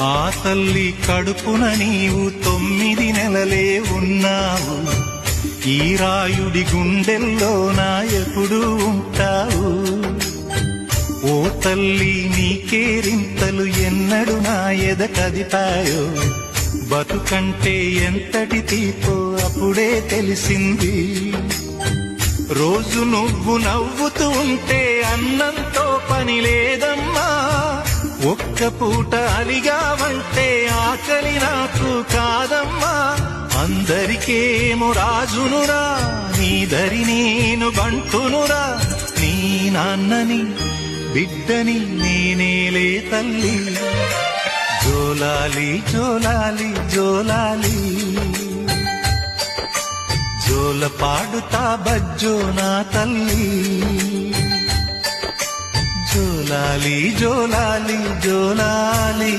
ఆ తల్లి కడుపున నీవు 9 నెలలే ఉన్నావు. ఈ రాయుడి గుండెల్లో నాయకుడు ఉంటావు. ఓ తల్లి నీ కేరింతలు ఎన్నడు నా ఎద కదిపాయో. బతుకంటే ఎంతటి తీపో అప్పుడే తెలిసింది. రోజు నువ్వు నవ్వుతూ ఉంటే అన్నంతో పని లేదమ్మా. ఒక్క పూట అలిగావంటే ఆకలి నాకు కాదమ్మా. అందరికేమో రాజునురా, నీ దరి నేను బంటునురా. నీ నాన్నని బిడ్డని నేనేలే తల్లి. జోలాలి జోలాలి జోలాలి, జోల పాడుతా బజ్జో నా తల్లి. జోలాలి జోలాలి జోలాలి.